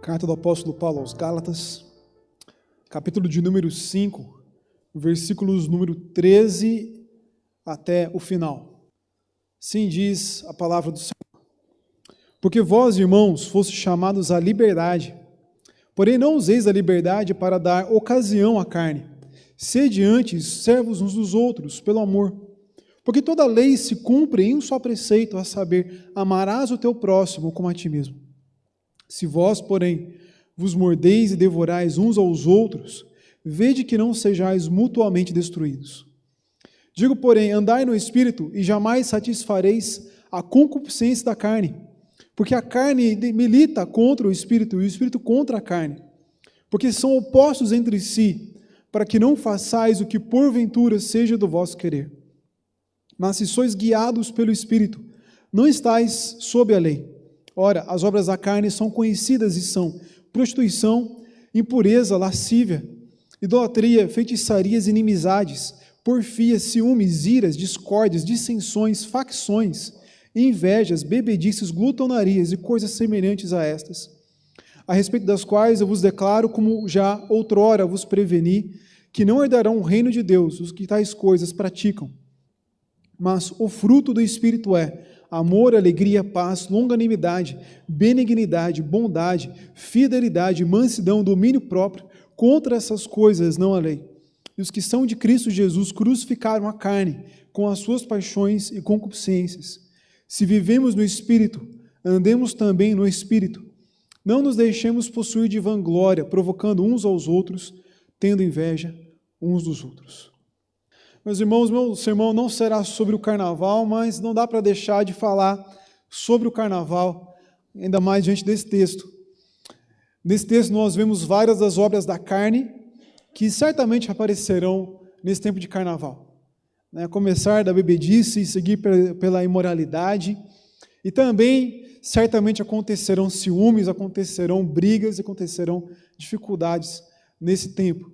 Carta do apóstolo Paulo aos Gálatas, capítulo de número 5, versículos número 13 até o final. Sim, diz a palavra do Senhor. Porque vós, irmãos, fostes chamados à liberdade, porém não useis a liberdade para dar ocasião à carne. Sede antes servos uns dos outros, pelo amor. Porque toda a lei se cumpre em um só preceito, a saber, amarás o teu próximo como a ti mesmo. Se vós, porém, vos mordeis e devorais uns aos outros, vede que não sejais mutuamente destruídos. Digo, porém, andai no Espírito e jamais satisfareis a concupiscência da carne, porque a carne milita contra o Espírito e o Espírito contra a carne, porque são opostos entre si, para que não façais o que porventura seja do vosso querer. Mas se sois guiados pelo Espírito, não estáis sob a lei. Ora, as obras da carne são conhecidas e são prostituição, impureza, lascívia, idolatria, feitiçarias, inimizades, porfias, ciúmes, iras, discórdias, dissensões, facções, invejas, bebedices, glutonarias e coisas semelhantes a estas, a respeito das quais eu vos declaro, como já outrora vos preveni, que não herdarão o reino de Deus os que tais coisas praticam. Mas o fruto do Espírito é amor, alegria, paz, longanimidade, benignidade, bondade, fidelidade, mansidão, domínio próprio. Contra essas coisas não há lei. E os que são de Cristo Jesus crucificaram a carne com as suas paixões e concupiscências. Se vivemos no Espírito, andemos também no Espírito. Não nos deixemos possuir de vanglória, provocando uns aos outros, tendo inveja uns dos outros. Meus irmãos, meu sermão não será sobre o carnaval, mas não dá para deixar de falar sobre o carnaval, ainda mais diante desse texto. Nesse texto nós vemos várias das obras da carne que certamente aparecerão nesse tempo de carnaval. Começar da bebedice e seguir pela imoralidade, e também certamente acontecerão ciúmes, acontecerão brigas, acontecerão dificuldades nesse tempo.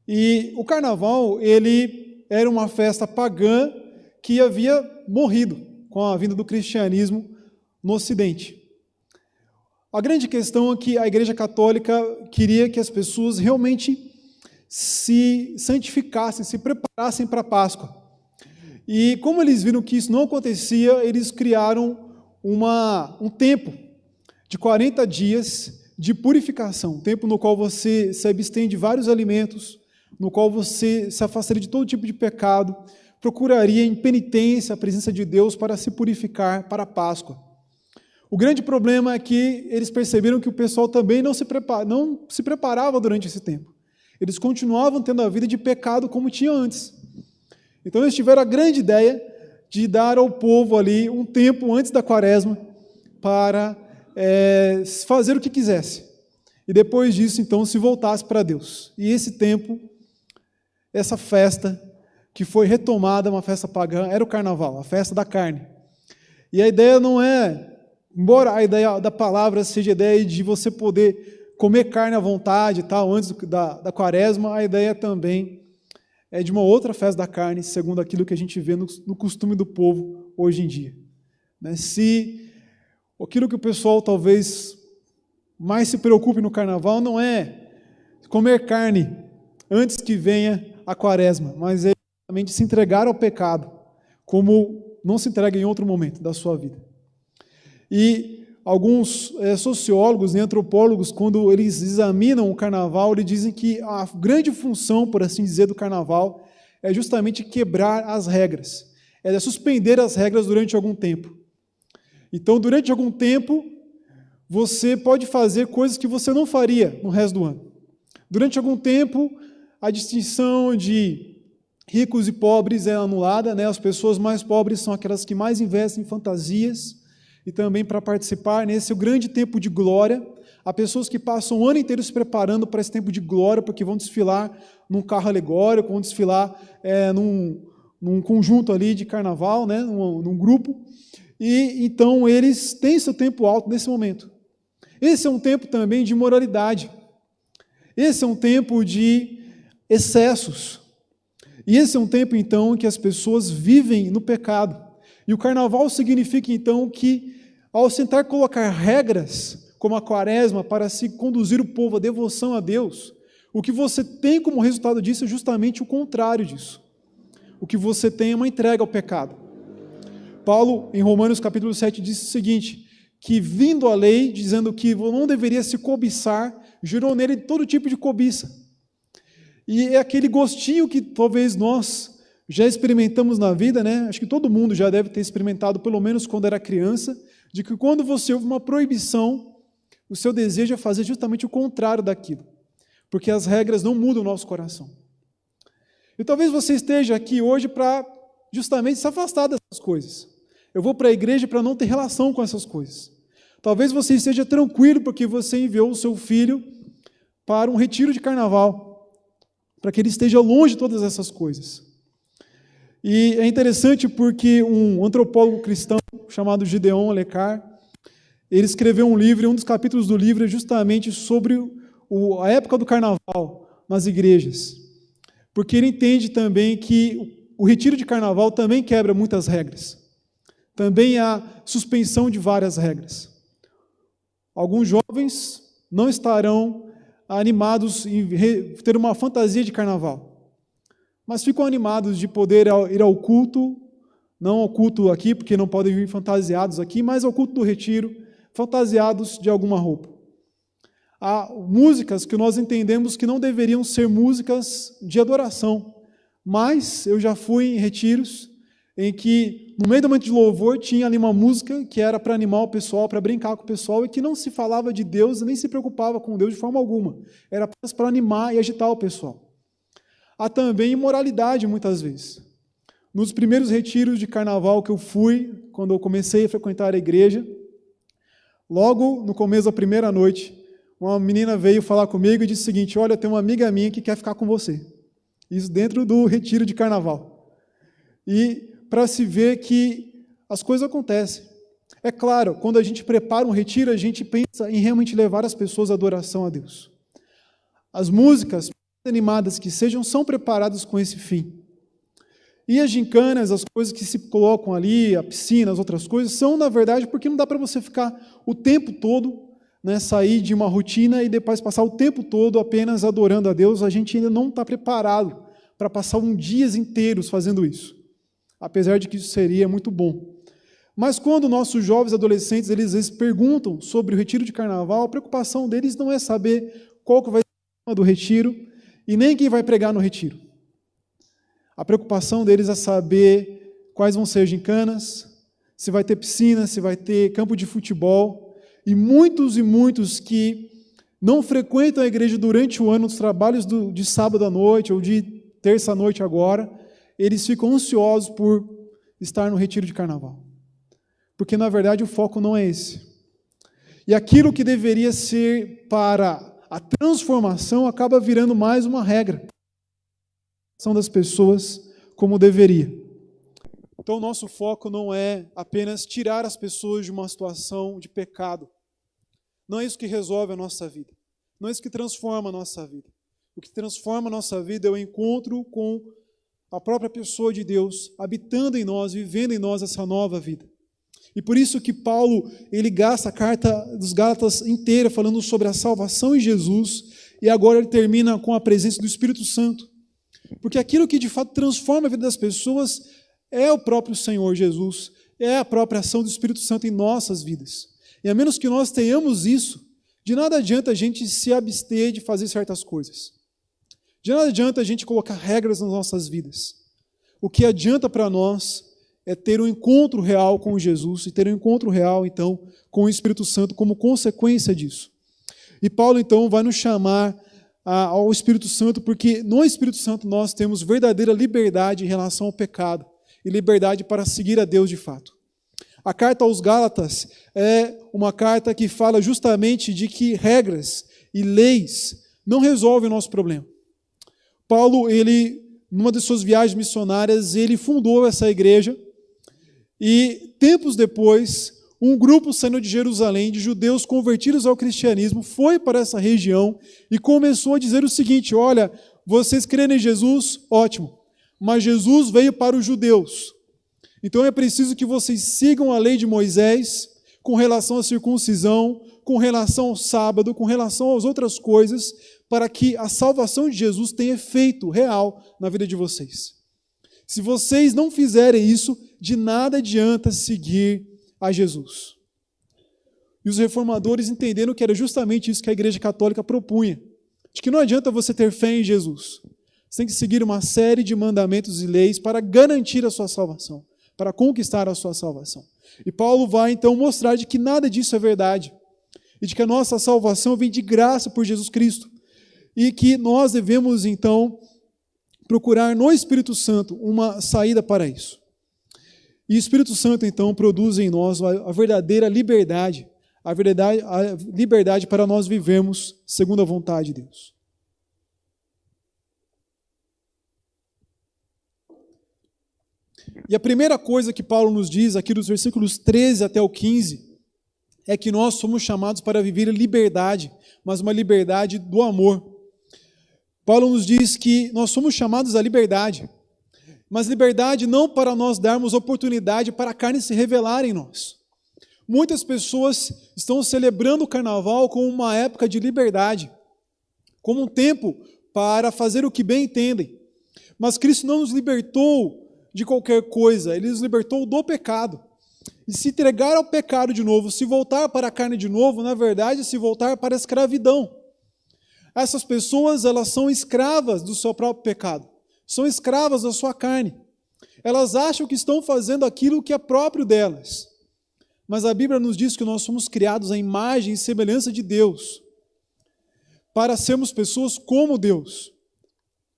E o carnaval, ele era uma festa pagã que havia morrido com a vinda do cristianismo no Ocidente. A grande questão é que a Igreja Católica queria que as pessoas realmente se santificassem, se preparassem para a Páscoa. E como eles viram que isso não acontecia, eles criaram um tempo de 40 dias de purificação, um tempo no qual você se abstém de vários alimentos, no qual você se afastaria de todo tipo de pecado, procuraria em penitência a presença de Deus para se purificar para a Páscoa. O grande problema é que eles perceberam que o pessoal também não se preparava durante esse tempo. Eles continuavam tendo a vida de pecado como tinham antes. Então eles tiveram a grande ideia de dar ao povo ali um tempo antes da quaresma para fazer o que quisesse. E depois disso, então, se voltasse para Deus. E esse tempo, essa festa que foi retomada, uma festa pagã, era o carnaval, a festa da carne. E a ideia não é, embora a ideia da palavra seja a ideia de você poder comer carne à vontade e tal, antes da quaresma, a ideia também é de uma outra festa da carne, segundo aquilo que a gente vê no costume do povo hoje em dia. Se aquilo que o pessoal talvez mais se preocupe no carnaval não é comer carne antes que venha a quaresma, mas é justamente se entregar ao pecado, como não se entrega em outro momento da sua vida. E alguns sociólogos e antropólogos, quando eles examinam o carnaval, eles dizem que a grande função, por assim dizer, do carnaval é justamente quebrar as regras, é suspender as regras durante algum tempo. Então, durante algum tempo, você pode fazer coisas que você não faria no resto do ano. Durante algum tempo, a distinção de ricos e pobres é anulada, As pessoas mais pobres são aquelas que mais investem em fantasias, e também para participar nesse grande tempo de glória. Há pessoas que passam o ano inteiro se preparando para esse tempo de glória, porque vão desfilar num carro alegórico, vão desfilar num conjunto ali de carnaval, num grupo, e então eles têm seu tempo alto nesse momento. Esse é um tempo também de moralidade. Esse é um tempo de excessos. E esse é um tempo, então, que as pessoas vivem no pecado. E o carnaval significa, então, que ao tentar colocar regras como a quaresma, para se conduzir o povo à devoção a Deus, o que você tem como resultado disso é justamente o contrário disso. O que você tem é uma entrega ao pecado. Paulo, em Romanos capítulo 7, diz o seguinte, que vindo a lei, dizendo que não deveria se cobiçar, gerou nele todo tipo de cobiça. E é aquele gostinho que talvez nós já experimentamos na vida, né? Acho que todo mundo já deve ter experimentado, pelo menos quando era criança, de que quando você ouve uma proibição, o seu desejo é fazer justamente o contrário daquilo, porque as regras não mudam o nosso coração. E talvez você esteja aqui hoje para justamente se afastar dessas coisas. Eu vou para a igreja para não ter relação com essas coisas. Talvez você esteja tranquilo porque você enviou o seu filho para um retiro de carnaval, para que ele esteja longe de todas essas coisas. E é interessante porque um antropólogo cristão chamado Gideon Lecar, ele escreveu um livro, e um dos capítulos do livro é justamente sobre a época do carnaval nas igrejas. Porque ele entende também que o retiro de carnaval também quebra muitas regras. Também há suspensão de várias regras. Alguns jovens não estarão animados em ter uma fantasia de carnaval, mas ficam animados de poder ir ao culto, não ao culto aqui, porque não podem vir fantasiados aqui, mas ao culto do retiro, fantasiados de alguma roupa. Há músicas que nós entendemos que não deveriam ser músicas de adoração, mas eu já fui em retiros em que, no meio do momento de louvor, tinha ali uma música que era para animar o pessoal, para brincar com o pessoal, e que não se falava de Deus, nem se preocupava com Deus de forma alguma. Era apenas para animar e agitar o pessoal. Há também imoralidade, muitas vezes. Nos primeiros retiros de carnaval que eu fui, quando eu comecei a frequentar a igreja, logo no começo da primeira noite, uma menina veio falar comigo e disse o seguinte: olha, tem uma amiga minha que quer ficar com você. Isso dentro do retiro de carnaval. E para se ver que as coisas acontecem. É claro, quando a gente prepara um retiro, a gente pensa em realmente levar as pessoas à adoração a Deus. As músicas animadas que sejam são preparadas com esse fim. E as gincanas, as coisas que se colocam ali, a piscina, as outras coisas, são, na verdade, porque não dá para você ficar o tempo todo, né, sair de uma rotina e depois passar o tempo todo apenas adorando a Deus. A gente ainda não está preparado para passar dias inteiros fazendo isso, apesar de que isso seria muito bom. Mas quando nossos jovens adolescentes, eles às vezes perguntam sobre o retiro de carnaval, a preocupação deles não é saber qual que vai ser o tema do retiro e nem quem vai pregar no retiro. A preocupação deles é saber quais vão ser as gincanas, se vai ter piscina, se vai ter campo de futebol. E muitos que não frequentam a igreja durante o ano, nos trabalhos de sábado à noite ou de terça à noite agora, eles ficam ansiosos por estar no retiro de carnaval. Porque, na verdade, o foco não é esse. E aquilo que deveria ser para a transformação acaba virando mais uma regra. São das pessoas como deveria. Então, o nosso foco não é apenas tirar as pessoas de uma situação de pecado. Não é isso que resolve a nossa vida. Não é isso que transforma a nossa vida. O que transforma a nossa vida é o encontro com a própria pessoa de Deus, habitando em nós, vivendo em nós essa nova vida. E por isso que Paulo, ele gasta a carta dos Gálatas inteira falando sobre a salvação em Jesus, e agora ele termina com a presença do Espírito Santo. Porque aquilo que de fato transforma a vida das pessoas é o próprio Senhor Jesus, é a própria ação do Espírito Santo em nossas vidas. E a menos que nós tenhamos isso, de nada adianta a gente se abster de fazer certas coisas. De nada adianta a gente colocar regras nas nossas vidas. O que adianta para nós é ter um encontro real com Jesus e ter um encontro real, então, com o Espírito Santo como consequência disso. E Paulo, então, vai nos chamar ao Espírito Santo, porque no Espírito Santo nós temos verdadeira liberdade em relação ao pecado e liberdade para seguir a Deus de fato. A carta aos Gálatas é uma carta que fala justamente de que regras e leis não resolvem o nosso problema. Paulo, numa de suas viagens missionárias, ele fundou essa igreja e, tempos depois, um grupo saindo de Jerusalém, de judeus convertidos ao cristianismo, foi para essa região e começou a dizer o seguinte: olha, vocês creem em Jesus? Ótimo, mas Jesus veio para os judeus. Então é preciso que vocês sigam a lei de Moisés com relação à circuncisão, com relação ao sábado, com relação às outras coisas, para que a salvação de Jesus tenha efeito real na vida de vocês. Se vocês não fizerem isso, de nada adianta seguir a Jesus. E os reformadores entenderam que era justamente isso que a Igreja Católica propunha, de que não adianta você ter fé em Jesus. Você tem que seguir uma série de mandamentos e leis para garantir a sua salvação, para conquistar a sua salvação. E Paulo vai então mostrar de que nada disso é verdade, e de que a nossa salvação vem de graça por Jesus Cristo, e que nós devemos então procurar no Espírito Santo uma saída para isso. E o Espírito Santo então produz em nós a verdadeira liberdade, a liberdade para nós vivermos segundo a vontade de Deus. E a primeira coisa que Paulo nos diz aqui dos versículos 13 até o 15 é que nós somos chamados para viver liberdade, mas uma liberdade do amor. Paulo nos diz que nós somos chamados à liberdade, mas liberdade não para nós darmos oportunidade para a carne se revelar em nós. Muitas pessoas estão celebrando o carnaval como uma época de liberdade, como um tempo para fazer o que bem entendem. Mas Cristo não nos libertou de qualquer coisa, Ele nos libertou do pecado. E se entregar ao pecado de novo, se voltar para a carne de novo, na verdade, é se voltar para a escravidão. Essas pessoas, elas são escravas do seu próprio pecado, são escravas da sua carne. Elas acham que estão fazendo aquilo que é próprio delas. Mas a Bíblia nos diz que nós somos criados à imagem e semelhança de Deus, para sermos pessoas como Deus,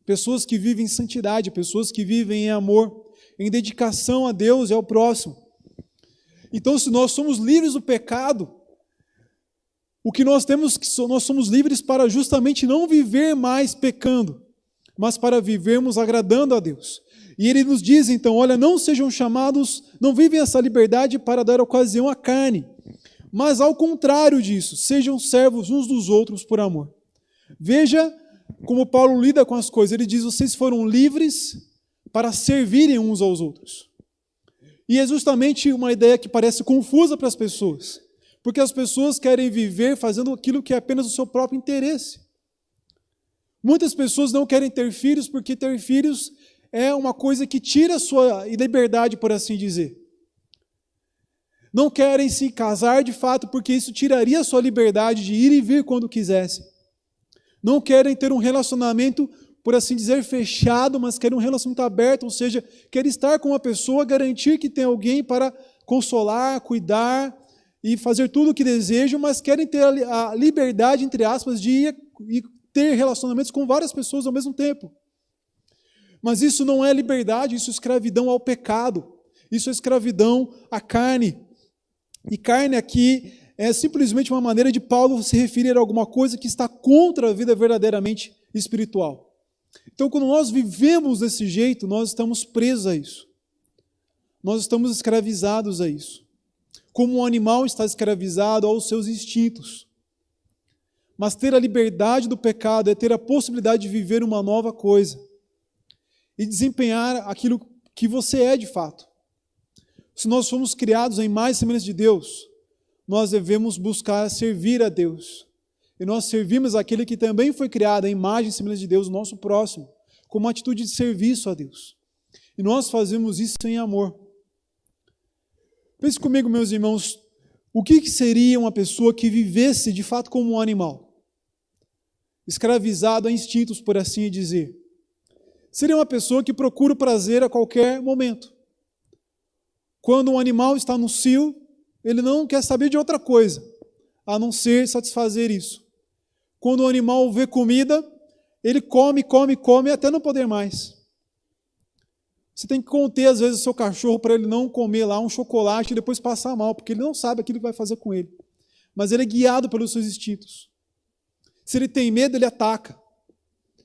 pessoas que vivem em santidade, pessoas que vivem em amor, em dedicação a Deus e ao próximo. Então, se nós somos livres do pecado, o que nós temos, nós somos livres para justamente não viver mais pecando, mas para vivermos agradando a Deus. E ele nos diz então, olha, não sejam chamados, não vivem essa liberdade para dar ocasião à carne, mas ao contrário disso, sejam servos uns dos outros por amor. Veja como Paulo lida com as coisas, ele diz, vocês foram livres para servirem uns aos outros. E é justamente uma ideia que parece confusa para as pessoas, porque as pessoas querem viver fazendo aquilo que é apenas o seu próprio interesse. Muitas pessoas não querem ter filhos porque ter filhos é uma coisa que tira a sua liberdade, por assim dizer. Não querem se casar de fato porque isso tiraria a sua liberdade de ir e vir quando quisessem. Não querem ter um relacionamento, por assim dizer, fechado, mas querem um relacionamento aberto, ou seja, querem estar com uma pessoa, garantir que tem alguém para consolar, cuidar e fazer tudo o que desejam, mas querem ter a liberdade, entre aspas, de ir e ter relacionamentos com várias pessoas ao mesmo tempo. Mas isso não é liberdade, isso é escravidão ao pecado, isso é escravidão à carne. E carne aqui é simplesmente uma maneira de Paulo se referir a alguma coisa que está contra a vida verdadeiramente espiritual. Então, quando nós vivemos desse jeito, nós estamos presos a isso. Nós estamos escravizados a isso. Como um animal está escravizado aos seus instintos. Mas ter a liberdade do pecado é ter a possibilidade de viver uma nova coisa e desempenhar aquilo que você é de fato. Se nós fomos criados em mais semelhança de Deus, nós devemos buscar servir a Deus. E nós servimos aquele que também foi criado em imagem e semelhança de Deus, o nosso próximo, com uma atitude de serviço a Deus. E nós fazemos isso em amor. Pense comigo, meus irmãos, o que seria uma pessoa que vivesse de fato como um animal? Escravizado a instintos, por assim dizer. Seria uma pessoa que procura o prazer a qualquer momento. Quando um animal está no cio, ele não quer saber de outra coisa, a não ser satisfazer isso. Quando o animal vê comida, ele come até não poder mais. Você tem que conter, às vezes, o seu cachorro para ele não comer lá um chocolate e depois passar mal, porque ele não sabe aquilo que vai fazer com ele. Mas ele é guiado pelos seus instintos. Se ele tem medo, ele ataca.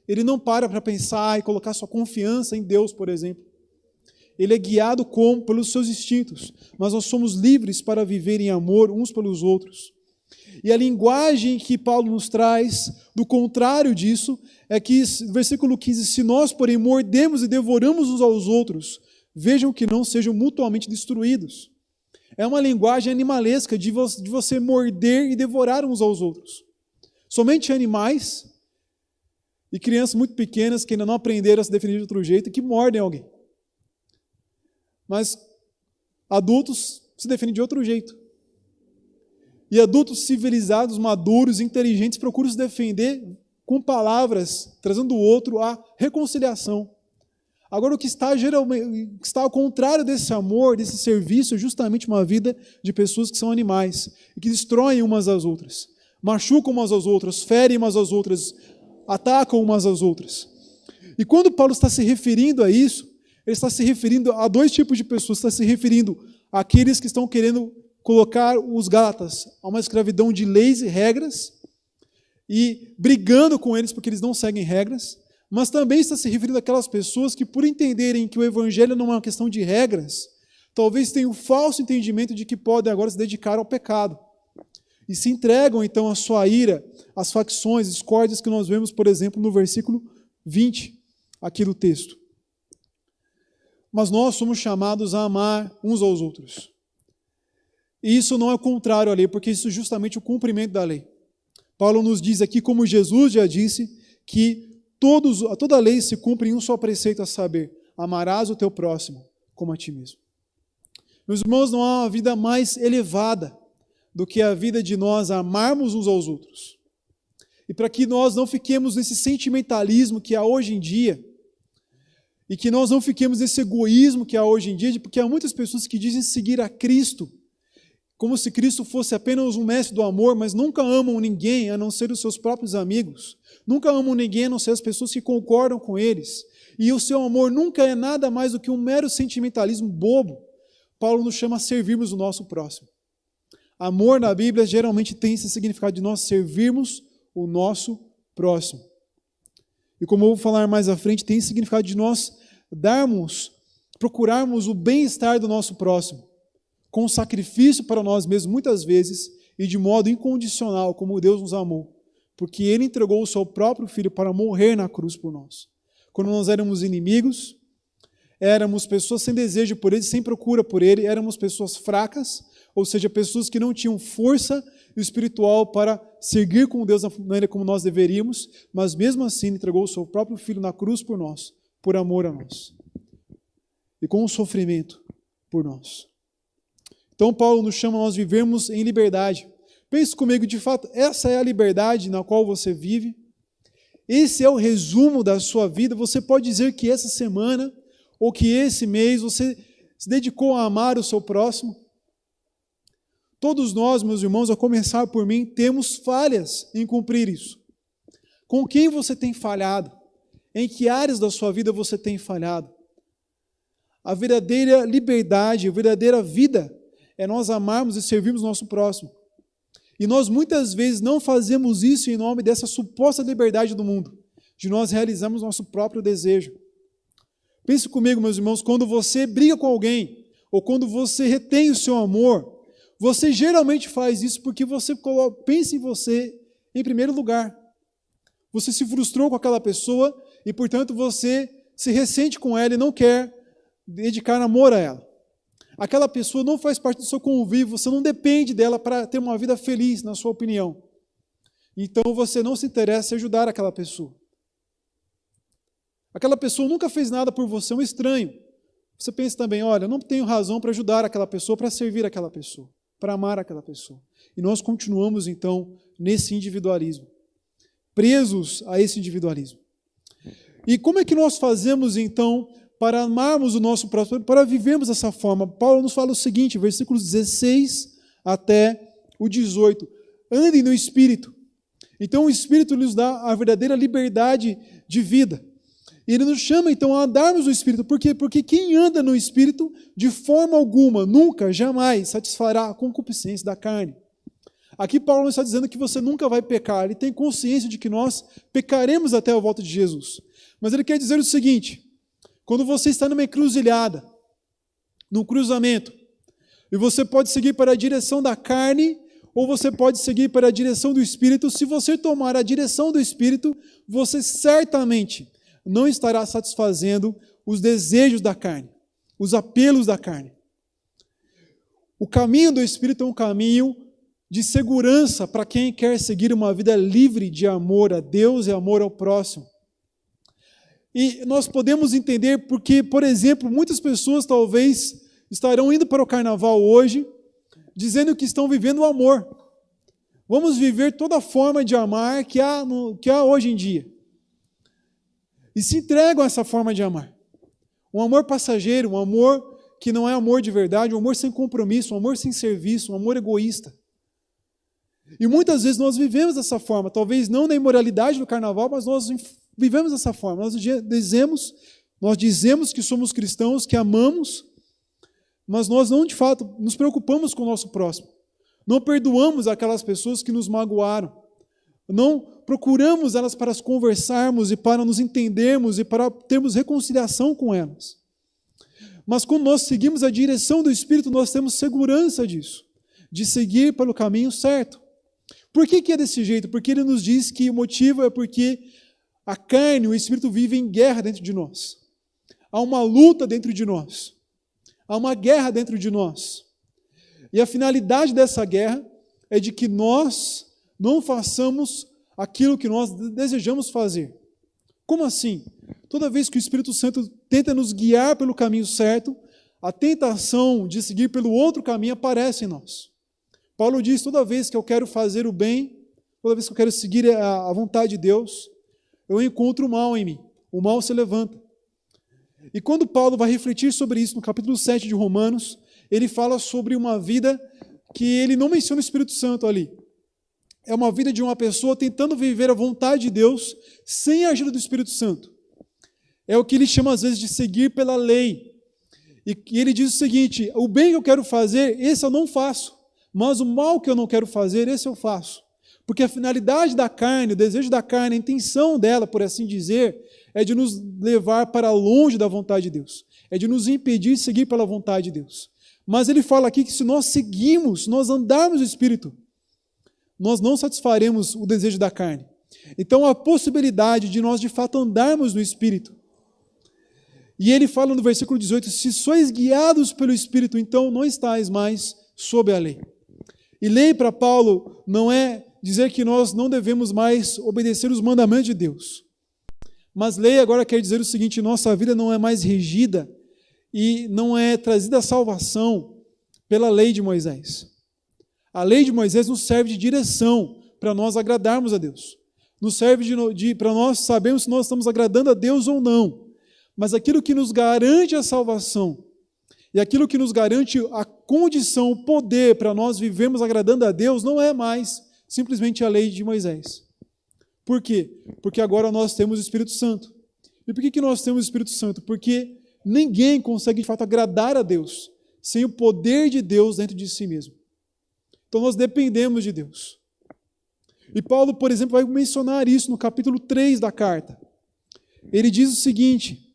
Ele não para pensar e colocar sua confiança em Deus, por exemplo. Ele é guiado pelos seus instintos, mas nós somos livres para viver em amor uns pelos outros. E a linguagem que Paulo nos traz, do contrário disso, é que, versículo 15, se nós, porém, mordemos e devoramos uns aos outros, vejam que não sejam mutuamente destruídos. É uma linguagem animalesca de você morder e devorar uns aos outros. Somente animais e crianças muito pequenas que ainda não aprenderam a se definir de outro jeito e que mordem alguém. Mas adultos se definem de outro jeito. E adultos civilizados, maduros, inteligentes procuram se defender com palavras, trazendo o outro à reconciliação. Agora, o que está ao contrário desse amor, desse serviço, é justamente uma vida de pessoas que são animais e que destroem umas às outras, machucam umas às outras, ferem umas às outras, atacam umas às outras. E quando Paulo está se referindo a isso, ele está se referindo a dois tipos de pessoas. Está se referindo àqueles que estão querendo colocar os Gálatas a uma escravidão de leis e regras e brigando com eles porque eles não seguem regras, mas também está se referindo àquelas pessoas que, por entenderem que o evangelho não é uma questão de regras, talvez tenham o falso entendimento de que podem agora se dedicar ao pecado. E se entregam, então, à sua ira, às facções, discórdias que nós vemos, por exemplo, no versículo 20, aqui do texto. Mas nós somos chamados a amar uns aos outros. E isso não é contrário à lei, porque isso é justamente o cumprimento da lei. Paulo nos diz aqui, como Jesus já disse, que toda a lei se cumpre em um só preceito, a saber, amarás o teu próximo como a ti mesmo. Meus irmãos, não há uma vida mais elevada do que a vida de nós amarmos uns aos outros. E para que nós não fiquemos nesse sentimentalismo que há hoje em dia, e que nós não fiquemos nesse egoísmo que há hoje em dia, porque há muitas pessoas que dizem seguir a Cristo, como se Cristo fosse apenas um mestre do amor, mas nunca amam ninguém a não ser os seus próprios amigos, nunca amam ninguém a não ser as pessoas que concordam com eles, e o seu amor nunca é nada mais do que um mero sentimentalismo bobo. Paulo nos chama a servirmos o nosso próximo. Amor na Bíblia geralmente tem esse significado de nós servirmos o nosso próximo. E como eu vou falar mais à frente, tem esse significado de nós procurarmos o bem-estar do nosso próximo, com sacrifício para nós mesmos, muitas vezes, e de modo incondicional, como Deus nos amou, porque Ele entregou o seu próprio Filho para morrer na cruz por nós. Quando nós éramos inimigos, éramos pessoas sem desejo por Ele, sem procura por Ele, éramos pessoas fracas, ou seja, pessoas que não tinham força espiritual para seguir com Deus da maneira como nós deveríamos, mas mesmo assim Ele entregou o seu próprio Filho na cruz por nós, por amor a nós, e com o sofrimento por nós. Então Paulo nos chama a nós vivermos em liberdade. Pense comigo, de fato, essa é a liberdade na qual você vive? Esse é o resumo da sua vida? Você pode dizer que essa semana, ou que esse mês, você se dedicou a amar o seu próximo? Todos nós, meus irmãos, a começar por mim, temos falhas em cumprir isso. Com quem você tem falhado? Em que áreas da sua vida você tem falhado? A verdadeira liberdade, a verdadeira vida é nós amarmos e servirmos o nosso próximo. E nós muitas vezes não fazemos isso em nome dessa suposta liberdade do mundo, de nós realizarmos nosso próprio desejo. Pense comigo, meus irmãos, quando você briga com alguém, ou quando você retém o seu amor, você geralmente faz isso porque você pensa em você em primeiro lugar. Você se frustrou com aquela pessoa e, portanto, você se ressente com ela e não quer dedicar amor a ela. Aquela pessoa não faz parte do seu convívio, você não depende dela para ter uma vida feliz, na sua opinião. Então você não se interessa em ajudar aquela pessoa. Aquela pessoa nunca fez nada por você, é um estranho. Você pensa também, olha, eu não tenho razão para ajudar aquela pessoa, para servir aquela pessoa, para amar aquela pessoa. E nós continuamos então nesse individualismo, presos a esse individualismo. E como é que nós fazemos então para amarmos o nosso próximo, para vivermos dessa forma? Paulo nos fala o seguinte, versículos 16 até o 18. Andem no Espírito. Então o Espírito nos dá a verdadeira liberdade de vida. E ele nos chama então a andarmos no Espírito. Por quê? Porque quem anda no Espírito, de forma alguma, nunca, jamais satisfará a concupiscência da carne. Aqui Paulo não está dizendo que você nunca vai pecar. Ele tem consciência de que nós pecaremos até a volta de Jesus. Mas ele quer dizer o seguinte: quando você está numa encruzilhada, num cruzamento, e você pode seguir para a direção da carne, ou você pode seguir para a direção do Espírito, se você tomar a direção do Espírito, você certamente não estará satisfazendo os desejos da carne, os apelos da carne. O caminho do Espírito é um caminho de segurança para quem quer seguir uma vida livre de amor a Deus e amor ao próximo. E nós podemos entender porque, por exemplo, muitas pessoas talvez estarão indo para o carnaval hoje, dizendo que estão vivendo o amor. Vamos viver toda a forma de amar que há hoje em dia. E se entregam a essa forma de amar. Um amor passageiro, um amor que não é amor de verdade, um amor sem compromisso, um amor sem serviço, um amor egoísta. E muitas vezes nós vivemos dessa forma, talvez não na imoralidade do carnaval, mas nós vivemos dessa forma. Nós dizemos que somos cristãos, que amamos, mas nós não, de fato, nos preocupamos com o nosso próximo. Não perdoamos aquelas pessoas que nos magoaram. Não procuramos elas para conversarmos e para nos entendermos e para termos reconciliação com elas. Mas quando nós seguimos a direção do Espírito, nós temos segurança disso, de seguir pelo caminho certo. Por que é desse jeito? Porque ele nos diz que o motivo é porque a carne, o Espírito vive em guerra dentro de nós. Há uma luta dentro de nós. Há uma guerra dentro de nós. E a finalidade dessa guerra é de que nós não façamos aquilo que nós desejamos fazer. Como assim? Toda vez que o Espírito Santo tenta nos guiar pelo caminho certo, a tentação de seguir pelo outro caminho aparece em nós. Paulo diz, toda vez que eu quero fazer o bem, toda vez que eu quero seguir a vontade de Deus, eu encontro o mal em mim. O mal se levanta. E quando Paulo vai refletir sobre isso no capítulo 7 de Romanos, ele fala sobre uma vida que ele não menciona o Espírito Santo ali. É uma vida de uma pessoa tentando viver a vontade de Deus sem a ajuda do Espírito Santo. É o que ele chama às vezes de seguir pela lei. E ele diz o seguinte, o bem que eu quero fazer, esse eu não faço. Mas o mal que eu não quero fazer, esse eu faço. Porque a finalidade da carne, o desejo da carne, a intenção dela, por assim dizer, é de nos levar para longe da vontade de Deus. É de nos impedir de seguir pela vontade de Deus. Mas ele fala aqui que se nós seguirmos, nós andarmos no Espírito, nós não satisfaremos o desejo da carne. Então, a possibilidade de nós, de fato, andarmos no Espírito. E ele fala no versículo 18, se sois guiados pelo Espírito, então não estáis mais sob a lei. E lei para Paulo não é dizer que nós não devemos mais obedecer os mandamentos de Deus. Mas lei agora quer dizer o seguinte, nossa vida não é mais regida e não é trazida a salvação pela lei de Moisés. A lei de Moisés nos serve de direção para nós agradarmos a Deus. Nos serve para nós sabermos se nós estamos agradando a Deus ou não. Mas aquilo que nos garante a salvação e aquilo que nos garante a condição, o poder para nós vivermos agradando a Deus não é mais simplesmente a lei de Moisés. Por quê? Porque agora nós temos o Espírito Santo. E por que nós temos o Espírito Santo? Porque ninguém consegue de fato agradar a Deus sem o poder de Deus dentro de si mesmo. Então nós dependemos de Deus. E Paulo, por exemplo, vai mencionar isso no capítulo 3 da carta. Ele diz o seguinte,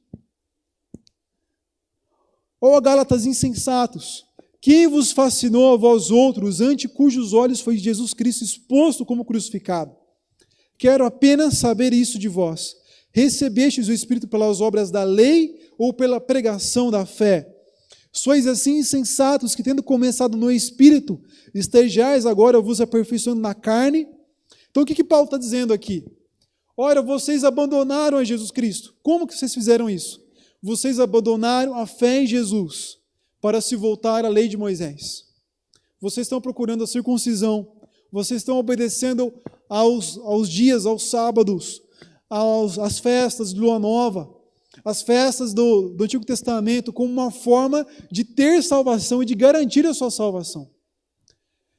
ó Gálatas insensatos, quem vos fascinou a vós outros, ante cujos olhos foi Jesus Cristo exposto como crucificado? Quero apenas saber isso de vós. Recebestes o Espírito pelas obras da lei ou pela pregação da fé? Sois assim insensatos que, tendo começado no Espírito, estejais agora vos aperfeiçoando na carne? Então o que Paulo está dizendo aqui? Ora, vocês abandonaram a Jesus Cristo. Como que vocês fizeram isso? Vocês abandonaram a fé em Jesus para se voltar à lei de Moisés. Vocês estão procurando a circuncisão. Vocês estão obedecendo aos dias, aos sábados, às festas de lua nova, às festas do Antigo Testamento, como uma forma de ter salvação e de garantir a sua salvação.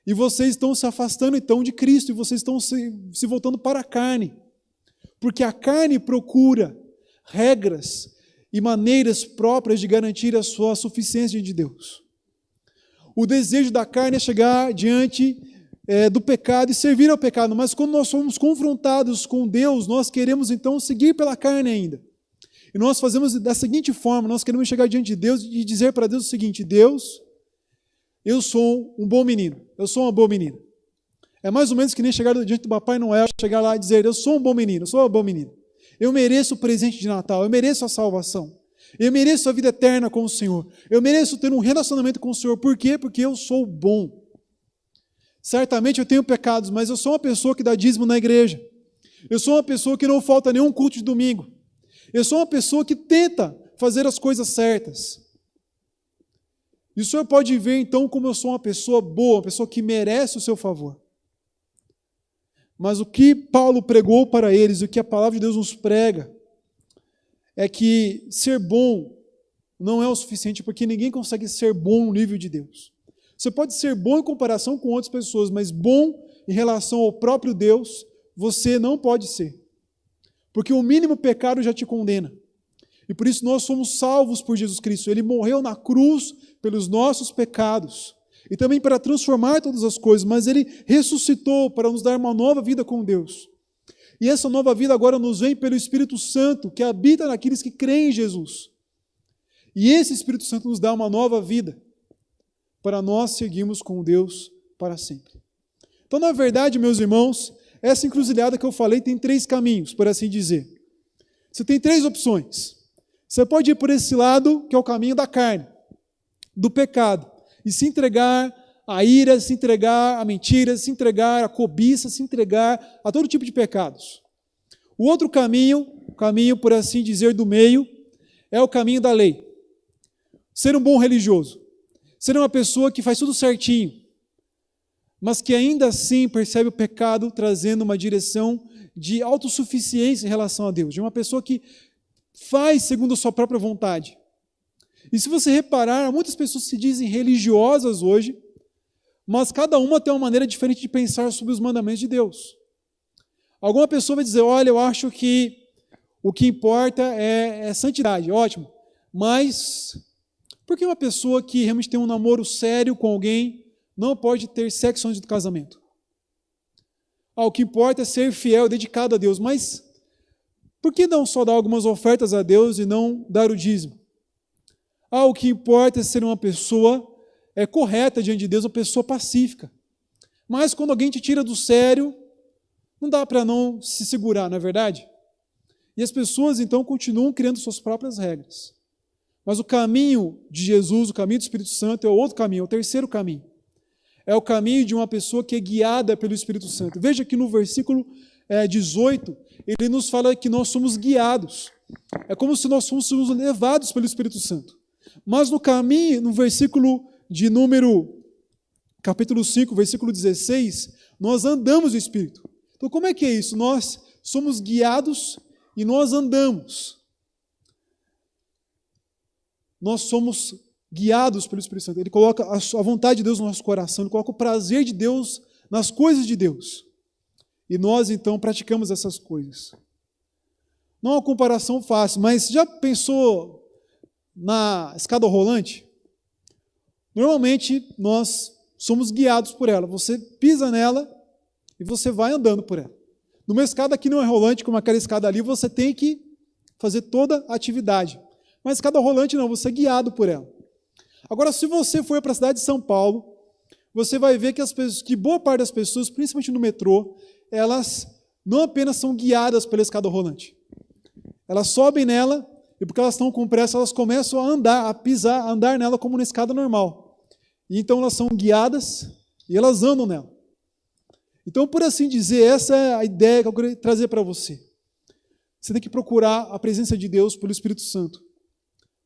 E vocês estão se afastando então de Cristo, e vocês estão se voltando para a carne. Porque a carne procura regras e maneiras próprias de garantir a sua suficiência de Deus. O desejo da carne é chegar diante do pecado e servir ao pecado, mas quando nós somos confrontados com Deus, nós queremos então seguir pela carne ainda. E nós fazemos da seguinte forma, nós queremos chegar diante de Deus e dizer para Deus o seguinte, Deus, eu sou um bom menino, eu sou uma boa menina. É mais ou menos que nem chegar diante do Papai Noel, chegar lá e dizer, eu sou um bom menino, eu sou uma boa menina. Eu mereço o presente de Natal, eu mereço a salvação. Eu mereço a vida eterna com o Senhor. Eu mereço ter um relacionamento com o Senhor. Por quê? Porque eu sou bom. Certamente eu tenho pecados, mas eu sou uma pessoa que dá dízimo na igreja. Eu sou uma pessoa que não falta nenhum culto de domingo. Eu sou uma pessoa que tenta fazer as coisas certas. E o Senhor pode ver então como eu sou uma pessoa boa, uma pessoa que merece o seu favor. Mas o que Paulo pregou para eles, o que a palavra de Deus nos prega, é que ser bom não é o suficiente, porque ninguém consegue ser bom no nível de Deus. Você pode ser bom em comparação com outras pessoas, mas bom em relação ao próprio Deus, você não pode ser. Porque o mínimo pecado já te condena. E por isso nós somos salvos por Jesus Cristo. Ele morreu na cruz pelos nossos pecados. E também para transformar todas as coisas, mas Ele ressuscitou para nos dar uma nova vida com Deus. E essa nova vida agora nos vem pelo Espírito Santo, que habita naqueles que creem em Jesus. E esse Espírito Santo nos dá uma nova vida, para nós seguirmos com Deus para sempre. Então, na verdade, meus irmãos, essa encruzilhada que eu falei tem 3 caminhos, por assim dizer. Você tem 3 opções. Você pode ir por esse lado, que é o caminho da carne, do pecado, e se entregar à ira, se entregar à mentira, se entregar à cobiça, se entregar a todo tipo de pecados. O outro caminho, por assim dizer, do meio, é o caminho da lei. Ser um bom religioso. Ser uma pessoa que faz tudo certinho, mas que ainda assim percebe o pecado trazendo uma direção de autossuficiência em relação a Deus, de uma pessoa que faz segundo a sua própria vontade. E se você reparar, muitas pessoas se dizem religiosas hoje, mas cada uma tem uma maneira diferente de pensar sobre os mandamentos de Deus. Alguma pessoa vai dizer, olha, eu acho que o que importa é santidade, ótimo, mas por que uma pessoa que realmente tem um namoro sério com alguém não pode ter sexo antes do casamento? O que importa é ser fiel, dedicado a Deus, mas por que não só dar algumas ofertas a Deus e não dar o dízimo? O que importa é ser uma pessoa correta diante de Deus, uma pessoa pacífica. Mas quando alguém te tira do sério, não dá para não se segurar, não é verdade? E as pessoas então continuam criando suas próprias regras. Mas o caminho de Jesus, o caminho do Espírito Santo é o outro caminho, é o terceiro caminho. É o caminho de uma pessoa que é guiada pelo Espírito Santo. Veja que no versículo 18, ele nos fala que nós somos guiados. É como se nós fôssemos levados pelo Espírito Santo. Mas no caminho, no versículo de número, capítulo 5, versículo 16, nós andamos no Espírito. Então como é que é isso? Nós somos guiados e nós andamos. Nós somos guiados pelo Espírito Santo. Ele coloca a vontade de Deus no nosso coração, ele coloca o prazer de Deus nas coisas de Deus. E nós, então, praticamos essas coisas. Não é uma comparação fácil, mas já pensou na escada rolante? Normalmente, nós somos guiados por ela. Você pisa nela e você vai andando por ela. Numa escada que não é rolante, como aquela escada ali, você tem que fazer toda a atividade. Mas escada rolante não, você é guiado por ela. Agora, se você for para a cidade de São Paulo, você vai ver que boa parte das pessoas, principalmente no metrô, elas não apenas são guiadas pela escada rolante. Elas sobem nela e porque elas estão com pressa, elas começam a andar, a pisar, a andar nela como na escada normal. E então elas são guiadas e elas andam nela. Então, por assim dizer, essa é a ideia que eu queria trazer para você. Você tem que procurar a presença de Deus pelo Espírito Santo.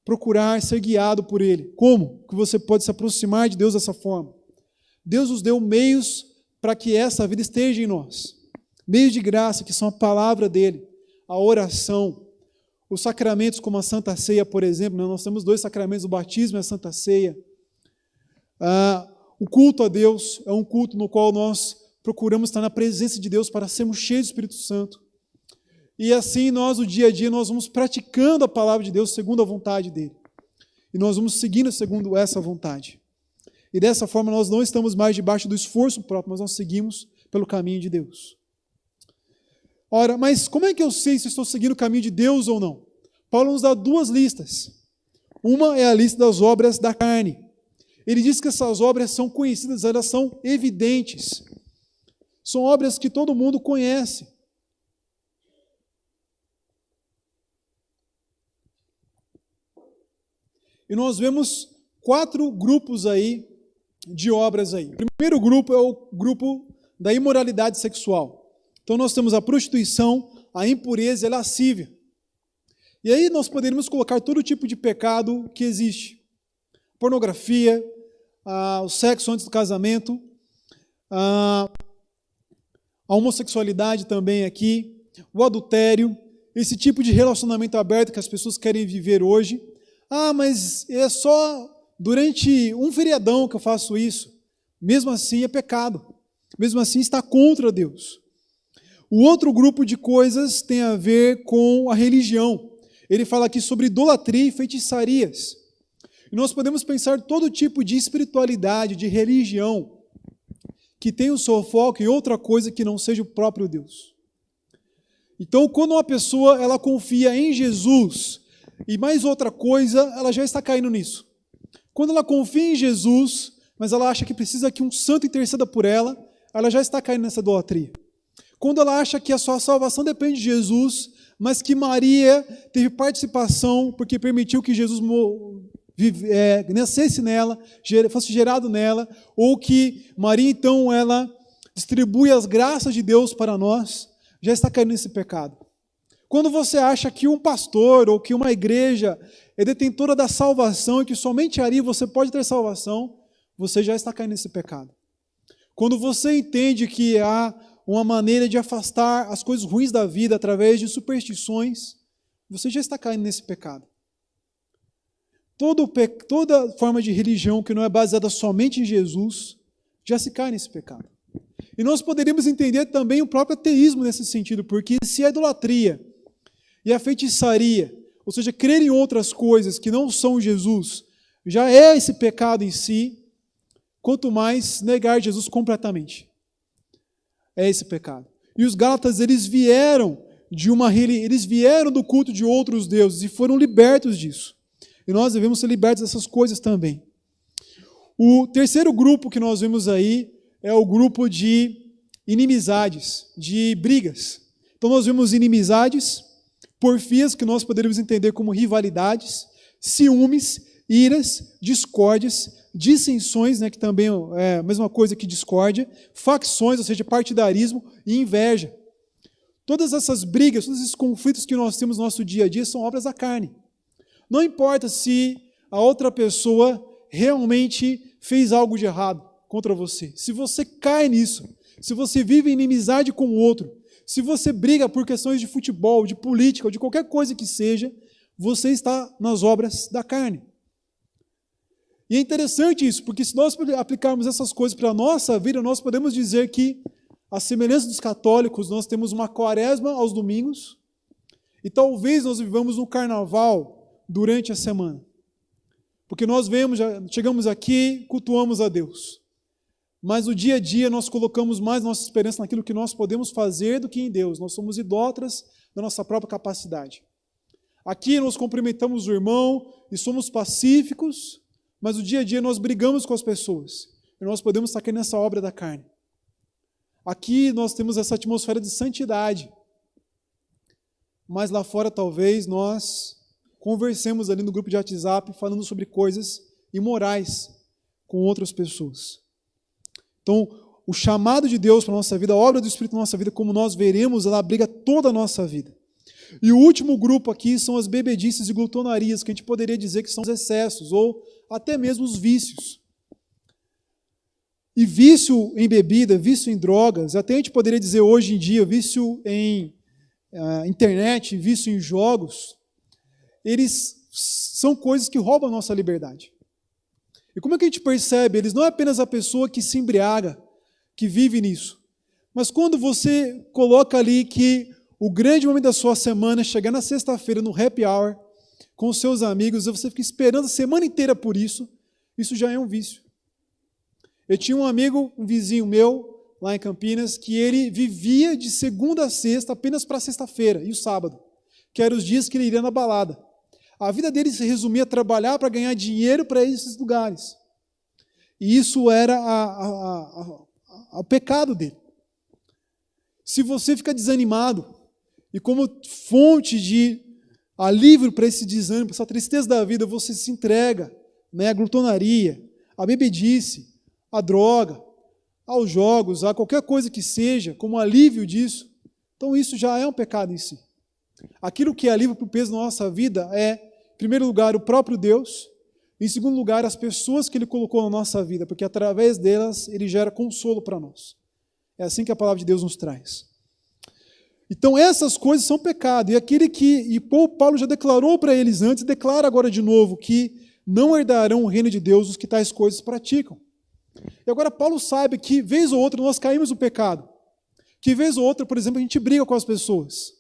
Procurar ser guiado por Ele. Como que você pode se aproximar de Deus dessa forma? Deus nos deu meios para que essa vida esteja em nós. Meios de graça, que são a palavra dEle, a oração, os sacramentos como a Santa Ceia, por exemplo. Nós temos 2 sacramentos, o batismo e a Santa Ceia. O culto a Deus é um culto no qual nós procuramos estar na presença de Deus para sermos cheios do Espírito Santo. E assim nós, no dia a dia, nós vamos praticando a palavra de Deus segundo a vontade dEle. E nós vamos seguindo segundo essa vontade. E dessa forma nós não estamos mais debaixo do esforço próprio, mas nós seguimos pelo caminho de Deus. Ora, mas como é que eu sei se estou seguindo o caminho de Deus ou não? Paulo nos dá 2 listas. Uma é a lista das obras da carne. Ele diz que essas obras são conhecidas, elas são evidentes. São obras que todo mundo conhece. E nós vemos 4 grupos aí de obras aí. O primeiro grupo é o grupo da imoralidade sexual. Então nós temos a prostituição, a impureza e a lascívia. E aí nós poderíamos colocar todo tipo de pecado que existe. Pornografia, o sexo antes do casamento, a homossexualidade também aqui, o adultério, esse tipo de relacionamento aberto que as pessoas querem viver hoje. Mas é só durante um feriadão que eu faço isso. Mesmo assim é pecado. Mesmo assim está contra Deus. O outro grupo de coisas tem a ver com a religião. Ele fala aqui sobre idolatria e feitiçarias. E nós podemos pensar todo tipo de espiritualidade, de religião, que tem o seu foco em outra coisa que não seja o próprio Deus. Então, quando uma pessoa ela confia em Jesus e mais outra coisa, ela já está caindo nisso. Quando ela confia em Jesus, mas ela acha que precisa que um santo interceda por ela, ela já está caindo nessa idolatria. Quando ela acha que a sua salvação depende de Jesus, mas que Maria teve participação porque permitiu que Jesus nascesse nela, fosse gerado nela, ou que Maria então ela distribui as graças de Deus para nós, já está caindo nesse pecado. Quando você acha que um pastor ou que uma igreja é detentora da salvação e que somente ali você pode ter salvação, você já está caindo nesse pecado. Quando você entende que há uma maneira de afastar as coisas ruins da vida através de superstições, você já está caindo nesse pecado. Toda forma de religião que não é baseada somente em Jesus, já se cai nesse pecado. E nós poderíamos entender também o próprio ateísmo nesse sentido, porque se a idolatria e a feitiçaria, ou seja, crer em outras coisas que não são Jesus, já é esse pecado em si, quanto mais negar Jesus completamente. É esse pecado. E os Gálatas, eles vieram do culto de outros deuses e foram libertos disso. E nós devemos ser libertos dessas coisas também. O terceiro grupo que nós vemos aí é o grupo de inimizades, de brigas. Então nós vemos inimizades, porfias, que nós poderíamos entender como rivalidades, ciúmes, iras, discórdias, dissensões, que também é a mesma coisa que discórdia, facções, ou seja, partidarismo e inveja. Todas essas brigas, todos esses conflitos que nós temos no nosso dia a dia são obras da carne. Não importa se a outra pessoa realmente fez algo de errado contra você. Se você cai nisso, se você vive em inimizade com o outro, se você briga por questões de futebol, de política, ou de qualquer coisa que seja, você está nas obras da carne. E é interessante isso, porque se nós aplicarmos essas coisas para a nossa vida, nós podemos dizer que, à semelhança dos católicos, nós temos uma quaresma aos domingos, e talvez nós vivamos um carnaval durante a semana. Porque nós chegamos aqui, cultuamos a Deus. Mas no dia a dia nós colocamos mais nossa esperança naquilo que nós podemos fazer do que em Deus. Nós somos idólatras da nossa própria capacidade. Aqui nós cumprimentamos o irmão e somos pacíficos, mas no dia a dia nós brigamos com as pessoas. E nós podemos estar aqui nessa obra da carne. Aqui nós temos essa atmosfera de santidade. Mas lá fora talvez nós conversemos ali no grupo de WhatsApp falando sobre coisas imorais com outras pessoas. Então, o chamado de Deus para a nossa vida, a obra do Espírito na nossa vida, como nós veremos, ela abriga toda a nossa vida. E o último grupo aqui são as bebedices e glutonarias, que a gente poderia dizer que são os excessos, ou até mesmo os vícios. E vício em bebida, vício em drogas, até a gente poderia dizer hoje em dia, vício em internet, vício em jogos, eles são coisas que roubam a nossa liberdade. E como é que a gente percebe? Eles não é apenas a pessoa que se embriaga, que vive nisso. Mas quando você coloca ali que o grande momento da sua semana é chegar na sexta-feira no happy hour, com os seus amigos, e você fica esperando a semana inteira por isso, isso já é um vício. Eu tinha um amigo, um vizinho meu, lá em Campinas, que ele vivia de segunda a sexta apenas para sexta-feira e o sábado, que eram os dias que ele iria na balada. A vida dele se resumia a trabalhar para ganhar dinheiro para esses lugares. E isso era o pecado dele. Se você fica desanimado, e como fonte de alívio para esse desânimo, para essa tristeza da vida, você se entrega, né, à glutonaria, à bebedice, à droga, aos jogos, a qualquer coisa que seja, como alívio disso, então isso já é um pecado em si. Aquilo que é alívio para o peso da nossa vida é, em primeiro lugar, o próprio Deus, em segundo lugar, as pessoas que Ele colocou na nossa vida, porque através delas Ele gera consolo para nós. É assim que a palavra de Deus nos traz. Então essas coisas são pecado, e Paulo já declarou para eles antes, declara agora de novo, que não herdarão o reino de Deus os que tais coisas praticam. E agora Paulo sabe que, vez ou outra, nós caímos no pecado. Que, vez ou outra, por exemplo, a gente briga com as pessoas.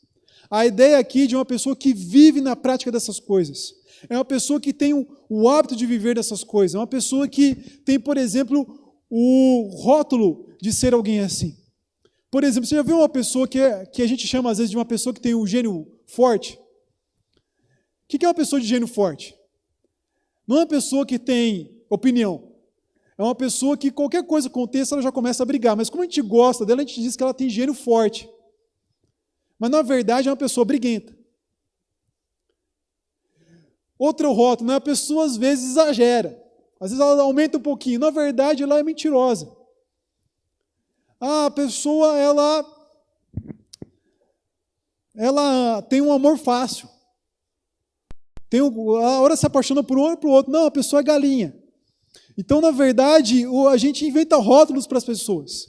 A ideia aqui de uma pessoa que vive na prática dessas coisas. É uma pessoa que tem o hábito de viver dessas coisas. É uma pessoa que tem, por exemplo, o rótulo de ser alguém assim. Por exemplo, você já viu uma pessoa que a gente chama, às vezes, de uma pessoa que tem um gênio forte? O que é uma pessoa de gênio forte? Não é uma pessoa que tem opinião. É uma pessoa que qualquer coisa aconteça, ela já começa a brigar. Mas como a gente gosta dela, a gente diz que ela tem gênio forte. Mas, na verdade, é uma pessoa briguenta. Outro rótulo, né? A pessoa, às vezes, exagera. Às vezes, ela aumenta um pouquinho. Na verdade, ela é mentirosa. A pessoa, ela tem um amor fácil. A hora se apaixona por um ou por outro. Não, a pessoa é galinha. Então, na verdade, a gente inventa rótulos para as pessoas.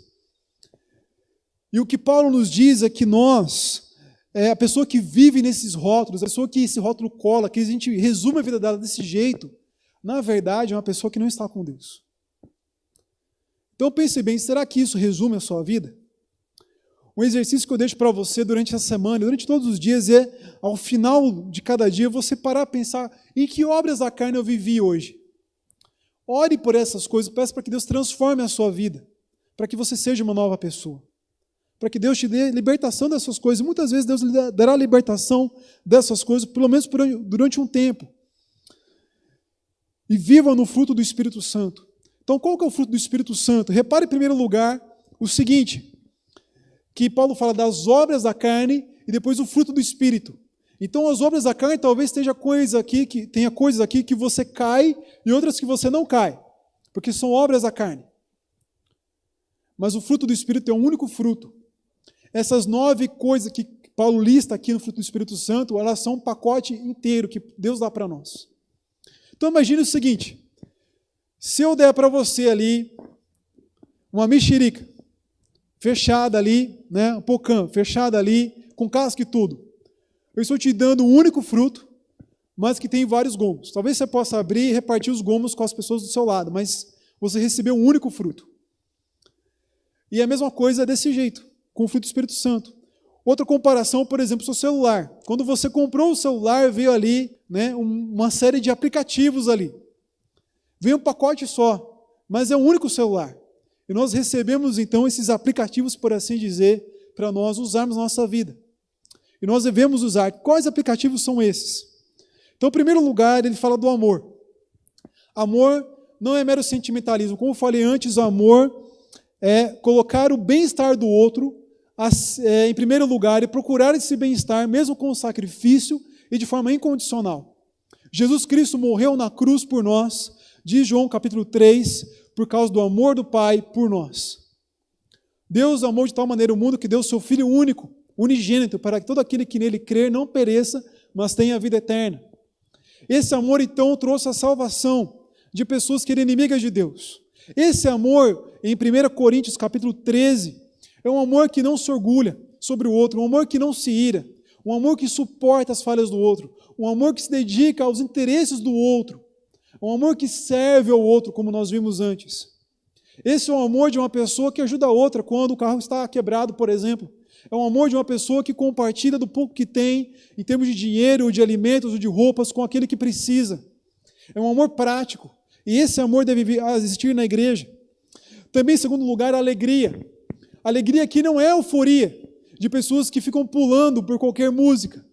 E o que Paulo nos diz é que nós, a pessoa que vive nesses rótulos, a pessoa que esse rótulo cola, que a gente resume a vida dela desse jeito, na verdade, é uma pessoa que não está com Deus. Então pense bem, será que isso resume a sua vida? Um exercício que eu deixo para você durante essa semana, durante todos os dias, é, ao final de cada dia, você parar a pensar em que obras da carne eu vivi hoje. Ore por essas coisas, peça para que Deus transforme a sua vida, para que você seja uma nova pessoa, para que Deus te dê libertação dessas coisas. Muitas vezes Deus lhe dará libertação dessas coisas, pelo menos durante um tempo. E viva no fruto do Espírito Santo. Então, qual que é o fruto do Espírito Santo? Repare, em primeiro lugar, o seguinte, que Paulo fala das obras da carne e depois o fruto do Espírito. Então, as obras da carne talvez tenha coisas aqui que você cai e outras que você não cai, porque são obras da carne. Mas o fruto do Espírito é um único fruto. Essas 9 coisas que Paulo lista aqui no fruto do Espírito Santo, elas são um pacote inteiro que Deus dá para nós. Então, imagine o seguinte, se eu der para você ali uma mexerica, fechada ali, né, um pocã, fechada ali, com casca e tudo, eu estou te dando um único fruto, mas que tem vários gomos. Talvez você possa abrir e repartir os gomos com as pessoas do seu lado, mas você recebeu um único fruto. E a mesma coisa é desse jeito, com o fruto do Espírito Santo. Outra comparação, por exemplo, o seu celular. Quando você comprou o celular, veio ali, né, uma série de aplicativos ali. Veio um pacote só, mas é um único celular. E nós recebemos, então, esses aplicativos, por assim dizer, para nós usarmos na nossa vida. E nós devemos usar. Quais aplicativos são esses? Então, em primeiro lugar, ele fala do amor. Amor não é mero sentimentalismo. Como eu falei antes, amor é colocar o bem-estar do outro em primeiro lugar e procurar esse bem-estar, mesmo com sacrifício e de forma incondicional. Jesus Cristo morreu na cruz por nós, diz João capítulo 3, por causa do amor do Pai por nós. Deus amou de tal maneira o mundo que deu o seu Filho único, unigênito, para que todo aquele que nele crer não pereça, mas tenha a vida eterna. Esse amor, então, trouxe a salvação de pessoas que eram inimigas de Deus. Esse amor, em 1 Coríntios capítulo 13, é um amor que não se orgulha sobre o outro, um amor que não se ira, um amor que suporta as falhas do outro, um amor que se dedica aos interesses do outro, um amor que serve ao outro, como nós vimos antes. Esse é o amor de uma pessoa que ajuda a outra quando o carro está quebrado, por exemplo. É um amor de uma pessoa que compartilha do pouco que tem, em termos de dinheiro, ou de alimentos, ou de roupas, com aquele que precisa. É um amor prático. E esse amor deve existir na igreja. Também, em segundo lugar, a alegria. A alegria aqui não é euforia de pessoas que ficam pulando por qualquer música.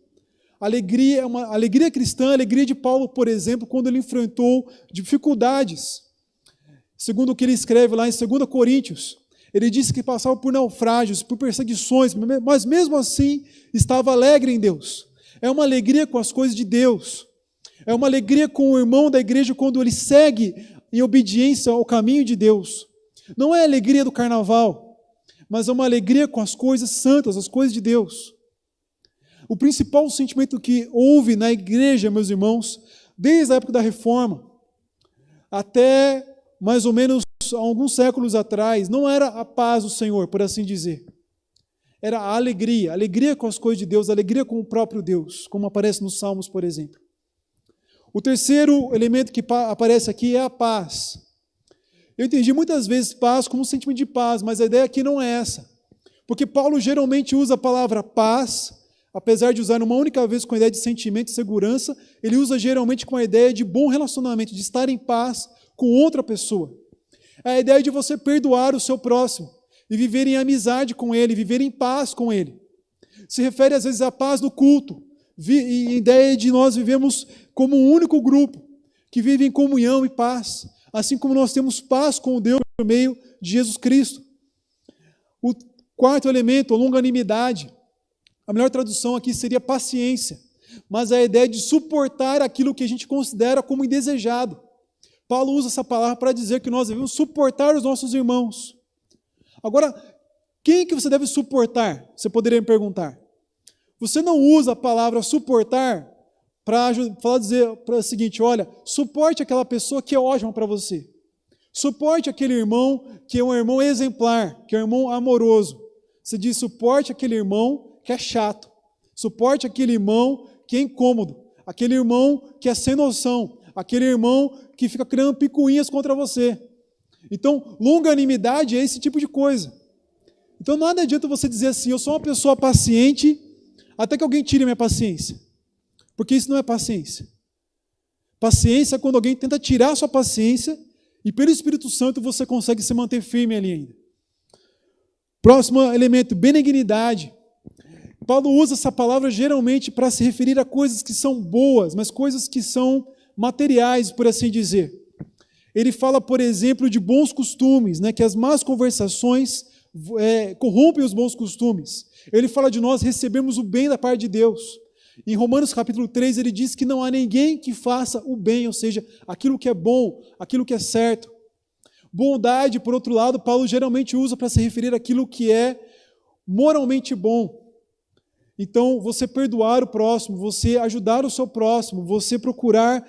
A alegria é uma alegria cristã, a alegria de Paulo, por exemplo, quando ele enfrentou dificuldades. Segundo o que ele escreve lá em 2 Coríntios, ele disse que passava por naufrágios, por perseguições, mas mesmo assim estava alegre em Deus. É uma alegria com as coisas de Deus. É uma alegria com o irmão da igreja quando ele segue em obediência ao caminho de Deus. Não é a alegria do carnaval, mas é uma alegria com as coisas santas, as coisas de Deus. O principal sentimento que houve na igreja, meus irmãos, desde a época da Reforma até mais ou menos alguns séculos atrás, não era a paz do Senhor, por assim dizer. Era a alegria com as coisas de Deus, a alegria com o próprio Deus, como aparece nos Salmos, por exemplo. O terceiro elemento que aparece aqui é a paz. Eu entendi muitas vezes paz como um sentimento de paz, mas a ideia aqui não é essa. Porque Paulo geralmente usa a palavra paz, apesar de usar uma única vez com a ideia de sentimento de segurança, ele usa geralmente com a ideia de bom relacionamento, de estar em paz com outra pessoa. É a ideia de você perdoar o seu próximo e viver em amizade com ele, viver em paz com ele. Se refere às vezes à paz do culto, e a ideia de nós vivemos como um único grupo, que vive em comunhão e paz, assim como nós temos paz com Deus por meio de Jesus Cristo. O quarto elemento, a longanimidade. A melhor tradução aqui seria paciência, mas a ideia de suportar aquilo que a gente considera como indesejado. Paulo usa essa palavra para dizer que nós devemos suportar os nossos irmãos. Agora, quem que você deve suportar? Você poderia me perguntar. Você não usa a palavra suportar para dizer o seguinte, olha, suporte aquela pessoa que é ótima para você. Suporte aquele irmão que é um irmão exemplar, que é um irmão amoroso. Você diz, suporte aquele irmão que é chato. Suporte aquele irmão que é incômodo. Aquele irmão que é sem noção. Aquele irmão que fica criando picuinhas contra você. Então, longanimidade é esse tipo de coisa. Então, nada adianta você dizer assim, eu sou uma pessoa paciente, até que alguém tire minha paciência. Porque isso não é paciência. Paciência é quando alguém tenta tirar a sua paciência e pelo Espírito Santo você consegue se manter firme ali ainda. Próximo elemento, benignidade. Paulo usa essa palavra geralmente para se referir a coisas que são boas, mas coisas que são materiais, por assim dizer. Ele fala, por exemplo, de bons costumes, que as más conversações corrompem os bons costumes. Ele fala de nós recebermos o bem da parte de Deus. Em Romanos capítulo 3, ele diz que não há ninguém que faça o bem, ou seja, aquilo que é bom, aquilo que é certo. Bondade, por outro lado, Paulo geralmente usa para se referir àquilo que é moralmente bom. Então, você perdoar o próximo, você ajudar o seu próximo, você procurar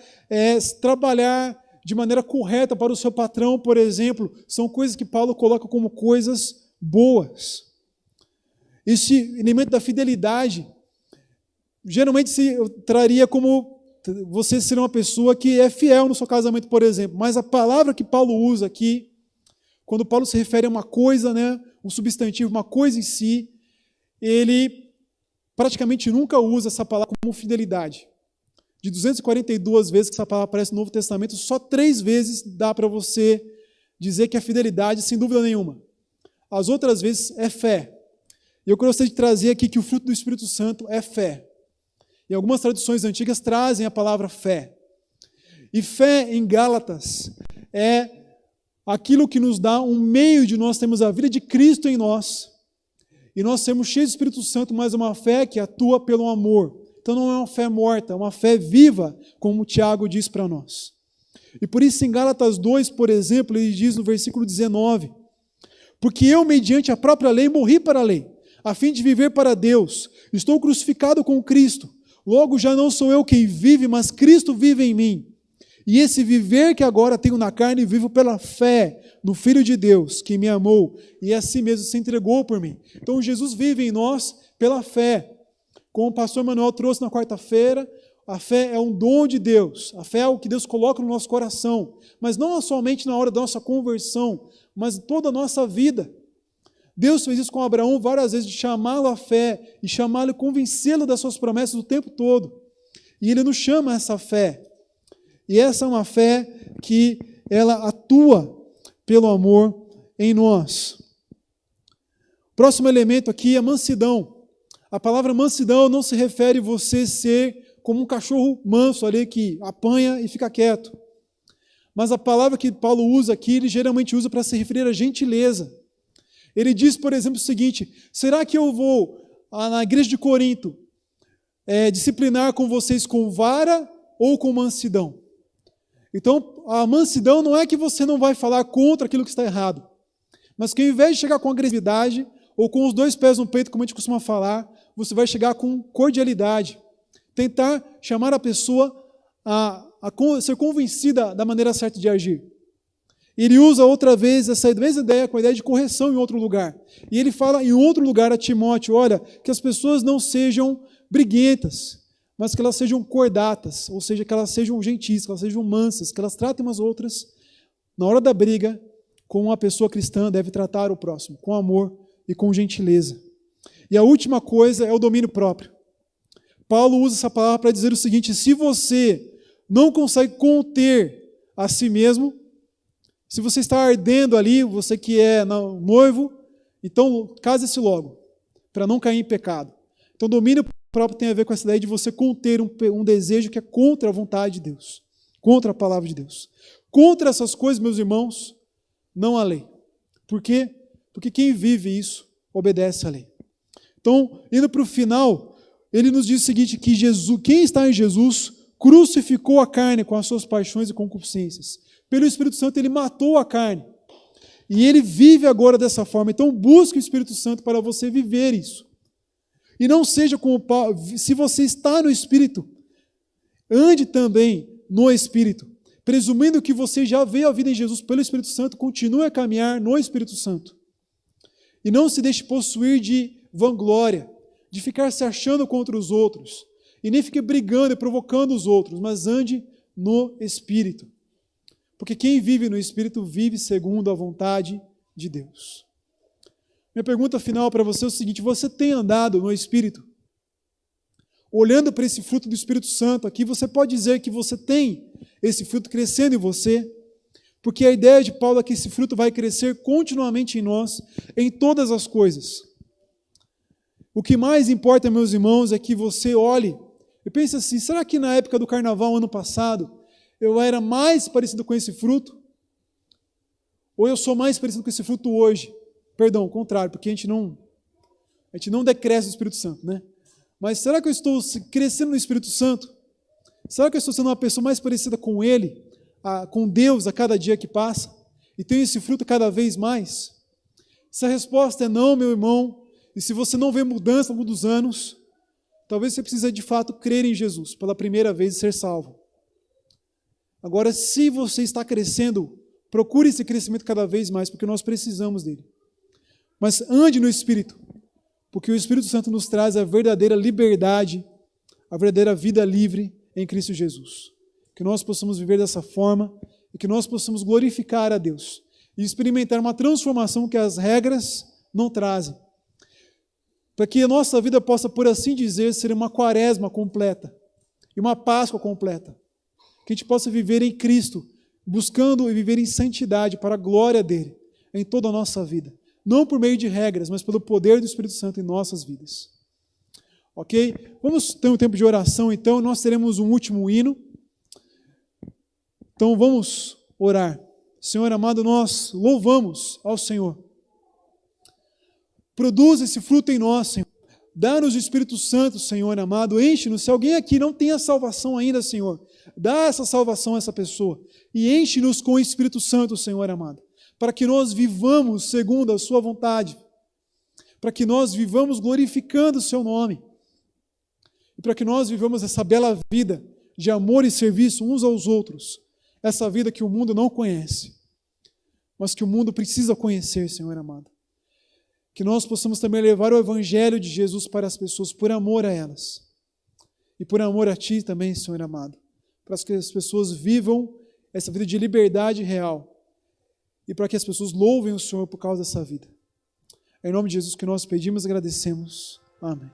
trabalhar de maneira correta para o seu patrão, por exemplo, são coisas que Paulo coloca como coisas boas. Esse elemento da fidelidade, geralmente se traria como você ser uma pessoa que é fiel no seu casamento, por exemplo, mas a palavra que Paulo usa aqui, quando Paulo se refere a uma coisa, um substantivo, uma coisa em si, ele praticamente nunca usa essa palavra como fidelidade. De 242 vezes que essa palavra aparece no Novo Testamento, só 3 vezes dá para você dizer que é fidelidade, sem dúvida nenhuma. As outras vezes é fé. E eu gostaria de trazer aqui que o fruto do Espírito Santo é fé. E algumas traduções antigas trazem a palavra fé. E fé em Gálatas é aquilo que nos dá um meio de nós termos a vida de Cristo em nós. E nós sermos cheios do Espírito Santo, mas uma fé que atua pelo amor. Então não é uma fé morta, é uma fé viva, como o Tiago diz para nós. E por isso em Gálatas 2, por exemplo, ele diz no versículo 19, porque eu, mediante a própria lei, morri para a lei, a fim de viver para Deus. Estou crucificado com Cristo. Logo já não sou eu quem vive, mas Cristo vive em mim. E esse viver que agora tenho na carne, vivo pela fé no Filho de Deus, que me amou e a si mesmo se entregou por mim. Então Jesus vive em nós pela fé. Como o pastor Manuel trouxe na quarta-feira, a fé é um dom de Deus. A fé é o que Deus coloca no nosso coração. Mas não somente na hora da nossa conversão, mas toda a nossa vida. Deus fez isso com Abraão várias vezes, de chamá-lo à fé e chamá-lo e convencê-lo das suas promessas o tempo todo. E Ele nos chama a essa fé. E essa é uma fé que ela atua pelo amor em nós. Próximo elemento aqui é mansidão. A palavra mansidão não se refere a você ser como um cachorro manso ali que apanha e fica quieto. Mas a palavra que Paulo usa aqui, ele geralmente usa para se referir a gentileza. Ele diz, por exemplo, o seguinte: será que eu vou na igreja de Corinto disciplinar com vocês com vara ou com mansidão. Então, a mansidão não é que você não vai falar contra aquilo que está errado, mas que ao invés de chegar com agressividade ou com os 2 pés no peito, como a gente costuma falar, você vai chegar com cordialidade, tentar chamar a pessoa a ser convencida da maneira certa de agir. Ele usa outra vez essa mesma ideia com a ideia de correção em outro lugar. E ele fala em outro lugar a Timóteo, olha, que as pessoas não sejam briguentas, mas que elas sejam cordatas, ou seja, que elas sejam gentis, que elas sejam mansas, que elas tratem umas outras, na hora da briga, como uma pessoa cristã deve tratar o próximo, com amor e com gentileza. E a última coisa é o domínio próprio. Paulo usa essa palavra para dizer o seguinte: se você não consegue conter a si mesmo, se você está ardendo ali, você que é noivo, então case-se logo, para não cair em pecado. Então domínio próprio tem a ver com essa ideia de você conter um desejo que é contra a vontade de Deus, contra a palavra de Deus. Contra essas coisas, meus irmãos, não há lei. Por quê? Porque quem vive isso obedece à lei. Então, indo para o final, ele nos diz o seguinte, que quem está em Jesus crucificou a carne com as suas paixões e concupiscências. Pelo Espírito Santo ele matou a carne. E ele vive agora dessa forma. Então busque o Espírito Santo para você viver isso. E não seja como Paulo, se você está no Espírito, ande também no Espírito. Presumindo que você já veio a vida em Jesus pelo Espírito Santo, continue a caminhar no Espírito Santo. E não se deixe possuir de vanglória, de ficar se achando contra os outros, e nem fique brigando e provocando os outros, mas ande no Espírito. Porque quem vive no Espírito vive segundo a vontade de Deus. Minha pergunta final para você é o seguinte: você tem andado no Espírito? Olhando para esse fruto do Espírito Santo aqui, você pode dizer que você tem esse fruto crescendo em você, porque a ideia de Paulo é que esse fruto vai crescer continuamente em nós, em todas as coisas. O que mais importa, meus irmãos, é que você olhe e pense assim: será que na época do carnaval, ano passado, eu era mais parecido com esse fruto? Ou eu sou mais parecido com esse fruto hoje? Perdão, o contrário, porque a gente não decresce o Espírito Santo, né? Mas será que eu estou crescendo no Espírito Santo? Será que eu estou sendo uma pessoa mais parecida com Ele, com Deus a cada dia que passa? E tenho esse fruto cada vez mais? Se a resposta é não, meu irmão, e se você não vê mudança ao longo dos anos, talvez você precise de fato crer em Jesus pela primeira vez e ser salvo. Agora, se você está crescendo, procure esse crescimento cada vez mais, porque nós precisamos dele. Mas ande no Espírito, porque o Espírito Santo nos traz a verdadeira liberdade, a verdadeira vida livre em Cristo Jesus. Que nós possamos viver dessa forma e que nós possamos glorificar a Deus e experimentar uma transformação que as regras não trazem. Para que a nossa vida possa, por assim dizer, ser uma quaresma completa e uma Páscoa completa. Que a gente possa viver em Cristo, buscando e viver em santidade para a glória dele, em toda a nossa vida. Não por meio de regras, mas pelo poder do Espírito Santo em nossas vidas. Ok? Vamos ter um tempo de oração, então. Nós teremos um último hino. Então vamos orar. Senhor amado, nós louvamos ao Senhor. Produz esse fruto em nós, Senhor. Dá-nos o Espírito Santo, Senhor amado. Enche-nos. Se alguém aqui não tem a salvação ainda, Senhor, dá essa salvação a essa pessoa. E enche-nos com o Espírito Santo, Senhor amado. Para que nós vivamos segundo a sua vontade. Para que nós vivamos glorificando o seu nome. E para que nós vivamos essa bela vida de amor e serviço uns aos outros. Essa vida que o mundo não conhece, mas que o mundo precisa conhecer, Senhor amado. Que nós possamos também levar o Evangelho de Jesus para as pessoas, por amor a elas. E por amor a Ti também, Senhor amado. Para que as pessoas vivam essa vida de liberdade real. E para que as pessoas louvem o Senhor por causa dessa vida. É em nome de Jesus que nós pedimos e agradecemos. Amém.